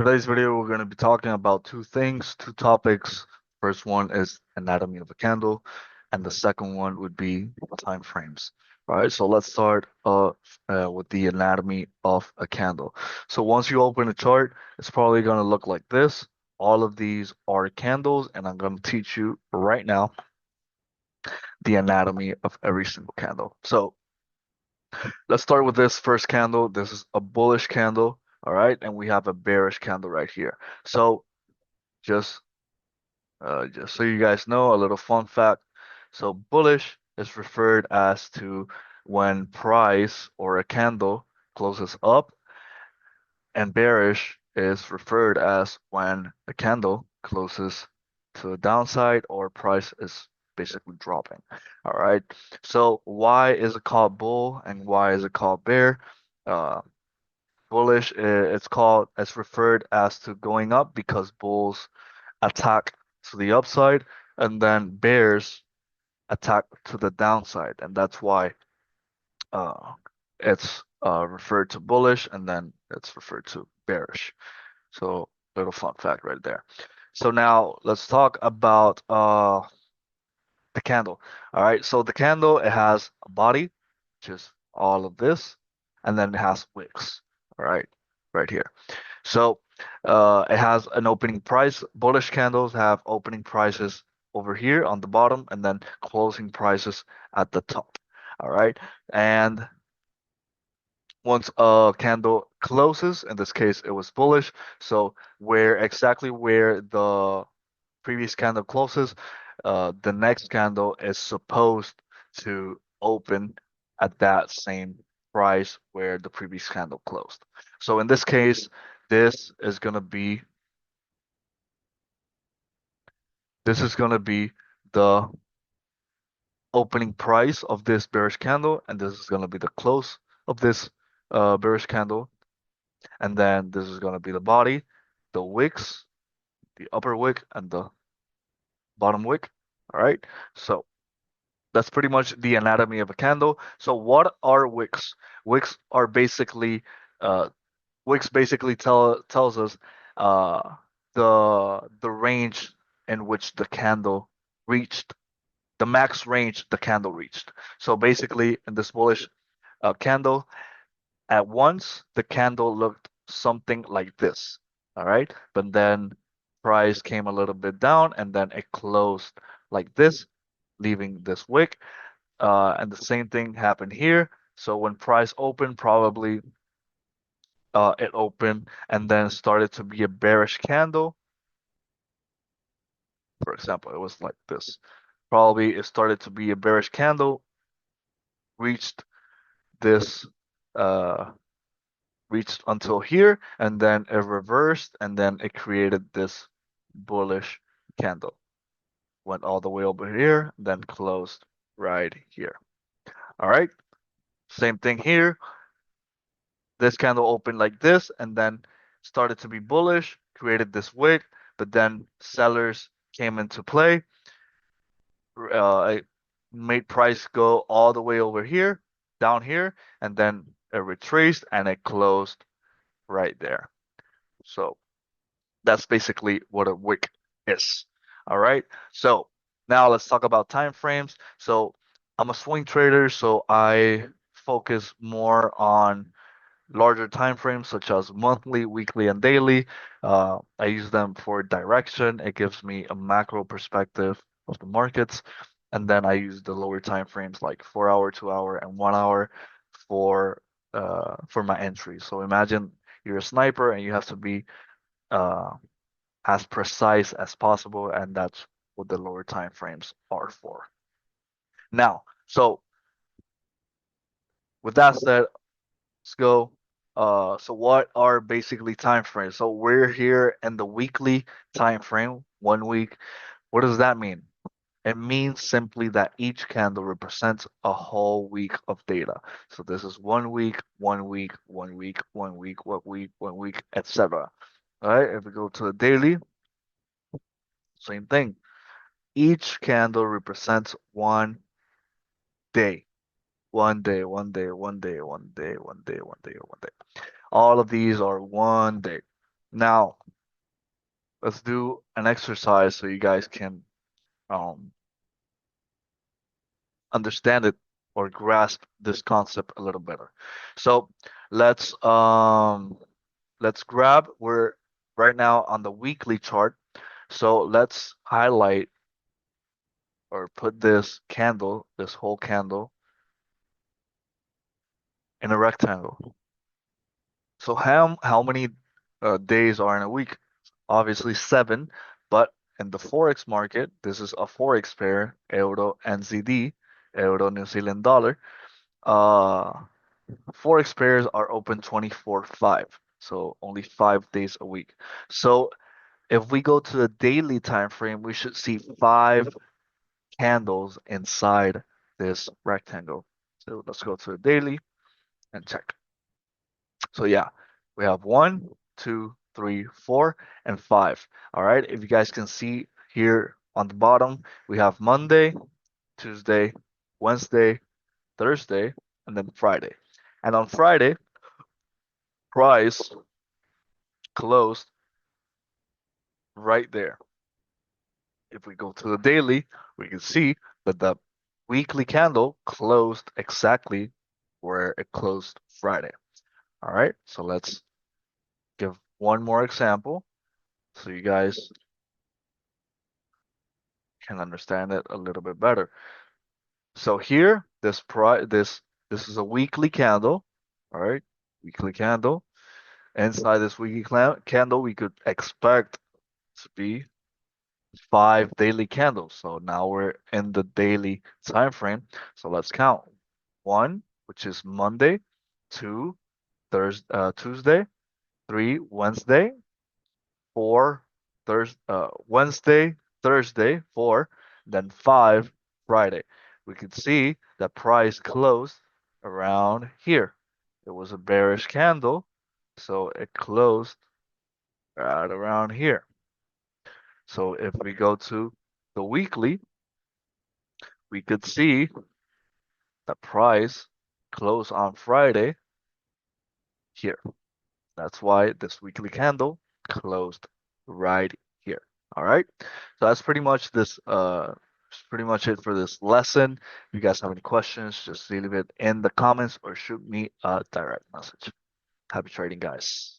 Today's video, we're going to be talking about two things, two topics. First one is anatomy of a candle, and the second one would be time frames. All right, so let's start with the anatomy of a candle. So once you open a chart, it's probably going to look like this. All of these are candles, and I'm going to teach you right now the anatomy of every single candle. So let's start with this first candle. This is a bullish candle, all right, and we have a bearish candle right here. So just just so you guys know, a little fun fact. So bullish is referred as to when price or a candle closes up, and bearish is referred as when a candle closes to the downside or price is basically dropping. All right. So why is it called bull and why is it called bear? Uh, Bullish, it's referred as to going up because bulls attack to the upside, and then bears attack to the downside, and that's why uh, it's referred to bullish, and then it's referred to bearish. So little fun fact right there. So now let's talk about the candle. All right, so the candle, it has a body, which is all of this, and then it has wicks. All right, right here. So it has an opening price. Bullish candles have opening prices over here on the bottom and then closing prices at the top. All right. And once a candle closes, in this case, it was bullish. So where the previous candle closes, the next candle is supposed to open at that same price where the previous candle closed. So in this case, this is gonna be this is gonna be the opening price of this bearish candle, and this is gonna be the close of this bearish candle, and then this is gonna be the body, the wicks, the upper wick, and the bottom wick. All right, so that's pretty much the anatomy of a candle. So what are wicks? Wicks are basically uh, wicks basically tells us uh, the range in which the candle reached, the max range the candle reached. So basically, in this bullish candle, at once the candle looked something like this. All right, but then price came a little bit down, and then it closed like this, leaving this wick. And the same thing happened here. So when price opened, probably it opened and then started to be a bearish candle. For example, it was like this. Probably it started to be a bearish candle, reached this, uh, reached until here, and then it reversed, and then it created this bullish candle. Went all the way over here, then closed right here. All right, same thing here. This candle opened like this and then started to be bullish, created this wick, but then sellers came into play, it made price go all the way over here, down here, and then it retraced and it closed right there. So that's basically what a wick is. All right. So now let's talk about time frames. So I'm a swing trader, so I focus more on larger time frames such as monthly, weekly, and daily. I use them for direction. It gives me a macro perspective of the markets. And then I use the lower time frames like 4 hour, 2 hour, and 1 hour for my entries. So imagine you're a sniper and you have to be uh, as precise as possible, and that's what the lower time frames are for. Now, so with that said, let's go. So what are basically time frames? So we're here in the weekly time frame, 1 week. What does that mean? It means simply that each candle represents a whole week of data. So this is 1 week, 1 week, 1 week, 1 week, 1 week, 1 week, etc. All right, if we go to the daily, same thing. Each candle represents 1 day. 1 day, 1 day, 1 day, 1 day, 1 day, 1 day, 1 day. All of these are 1 day. Now, let's do an exercise so you guys can um, understand it or grasp this concept a little better. So let's um let's grab we're right now on the weekly chart. So let's highlight or put this candle, this whole candle in a rectangle. So how many days are in a week? Obviously 7, but in the forex market, this is a forex pair, euro NZD, euro New Zealand dollar. Uh, Forex pairs are open 24/5, so only 5 days a week. So if we go to the daily time frame, we should see 5 candles inside this rectangle. So let's go to the daily and check. So yeah, we have one, two, three, four, and five. All right, if you guys can see here on the bottom, we have Monday, Tuesday, Wednesday, Thursday, and then Friday. And on Friday, price closed right there. If we go to the daily, we can see that the weekly candle closed exactly where it closed Friday. All right, so let's give one more example so you guys can understand it a little bit better. So here, this is a weekly candle, all right, weekly candle. Inside this weekly candle, we could expect to be 5 daily candles. So now we're in the daily time frame. So let's count. One, which is Monday, two, Tuesday, three, Wednesday, four, Wednesday, Thursday, four, then five, Friday. We could see that price closed around here. It was a bearish candle, so it closed right around here. So if we go to the weekly, we could see the price closed on Friday here. That's why this weekly candle closed right here. All right. So that's pretty much it for this lesson. If you guys have any questions, just leave it in the comments or shoot me a direct message. Happy trading, guys.